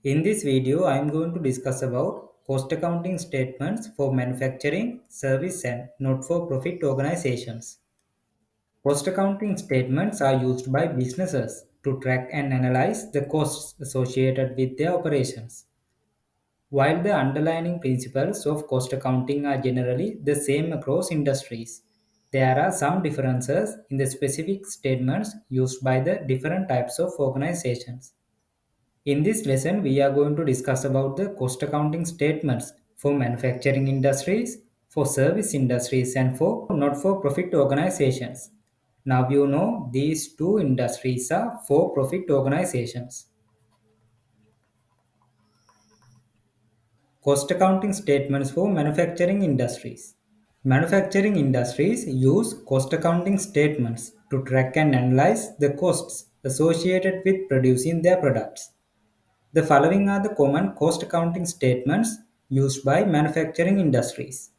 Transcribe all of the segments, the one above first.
In this video, I am going to discuss about cost accounting statements for manufacturing, service and not-for-profit organizations. Cost accounting statements are used by businesses to track and analyze the costs associated with their operations. While the underlying principles of cost accounting are generally the same across industries, there are some differences in the specific statements used by the different types of organizations. In this lesson, we are going to discuss about the cost accounting statements for manufacturing industries, for service industries, and for not-for-profit organizations. Now you know these two industries are for-profit organizations. Cost accounting statements for manufacturing industries. Manufacturing industries use cost accounting statements to track and analyze the costs associated with producing their products. The following are the common cost accounting statements used by manufacturing industries.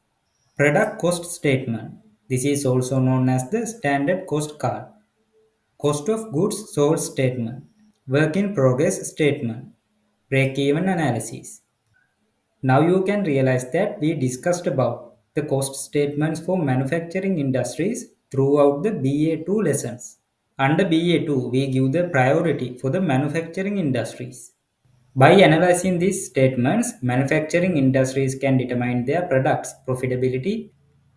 Product cost statement. This is also known as the standard cost card. Cost of goods sold statement. Work in progress statement. Break-even analysis. Now you can realize that we discussed about the cost statements for manufacturing industries throughout the BA2 lessons. Under BA2, we give the priority for the manufacturing industries. By analyzing these statements, manufacturing industries can determine their products' profitability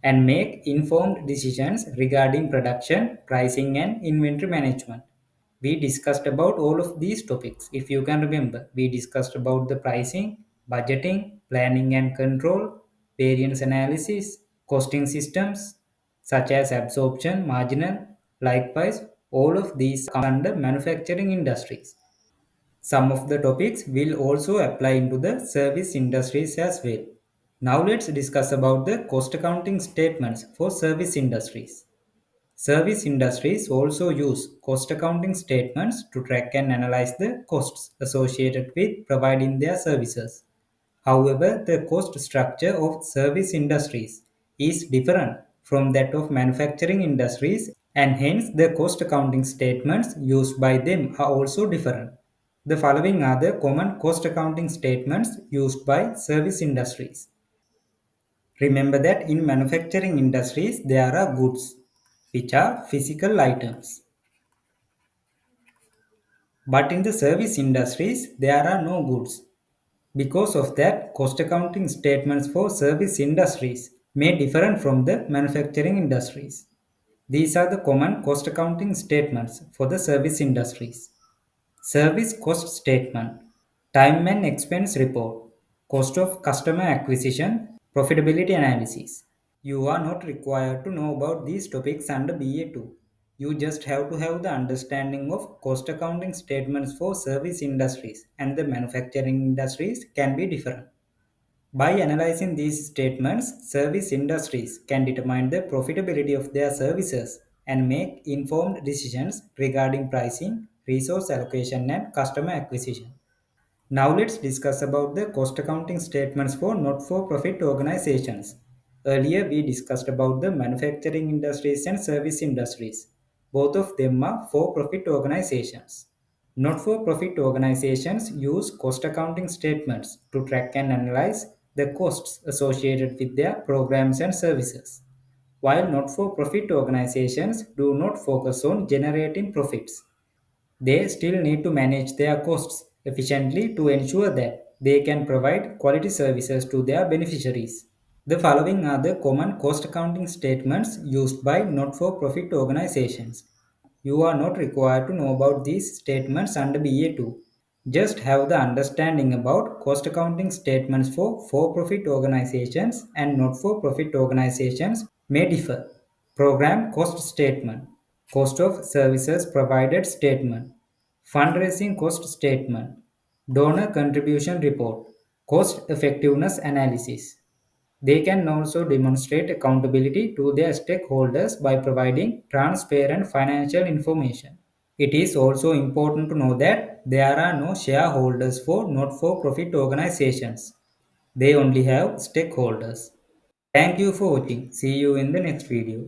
and make informed decisions regarding production, pricing, and inventory management. We discussed about all of these topics. If you can remember, we discussed about the pricing, budgeting, planning and control, variance analysis, costing systems such as absorption, marginal. Likewise, all of these come under manufacturing industries. Some of the topics will also apply into the service industries as well. Now let's discuss about the cost accounting statements for service industries. Service industries also use cost accounting statements to track and analyze the costs associated with providing their services. However, the cost structure of service industries is different from that of manufacturing industries, and hence the cost accounting statements used by them are also different. The following are the common cost accounting statements used by service industries. Remember that in manufacturing industries there are goods, which are physical items. But in the service industries there are no goods. Because of that, cost accounting statements for service industries may differ from the manufacturing industries. These are the common cost accounting statements for the service industries. Service cost statement, time and expense report, cost of customer acquisition, profitability analysis. You are not required to know about these topics under BA2. You just have to have the understanding of cost accounting statements for service industries and the manufacturing industries can be different. By analyzing these statements, service industries can determine the profitability of their services and make informed decisions regarding pricing, resource allocation, and customer acquisition. Now let's discuss about the cost accounting statements for not-for-profit organizations. Earlier we discussed about the manufacturing industries and service industries. Both of them are for-profit organizations. Not-for-profit organizations use cost accounting statements to track and analyze the costs associated with their programs and services. While not-for-profit organizations do not focus on generating profits, they still need to manage their costs efficiently to ensure that they can provide quality services to their beneficiaries. The following are the common cost accounting statements used by not-for-profit organizations. You are not required to know about these statements under BA2. Just have the understanding about cost accounting statements for-profit organizations and not-for-profit organizations may differ. Program cost statement, cost of services provided statement, fundraising cost statement, donor contribution report, cost effectiveness analysis. They can also demonstrate accountability to their stakeholders by providing transparent financial information. It is also important to know that there are no shareholders for not-for-profit organizations. They only have stakeholders. Thank you for watching. See you in the next video.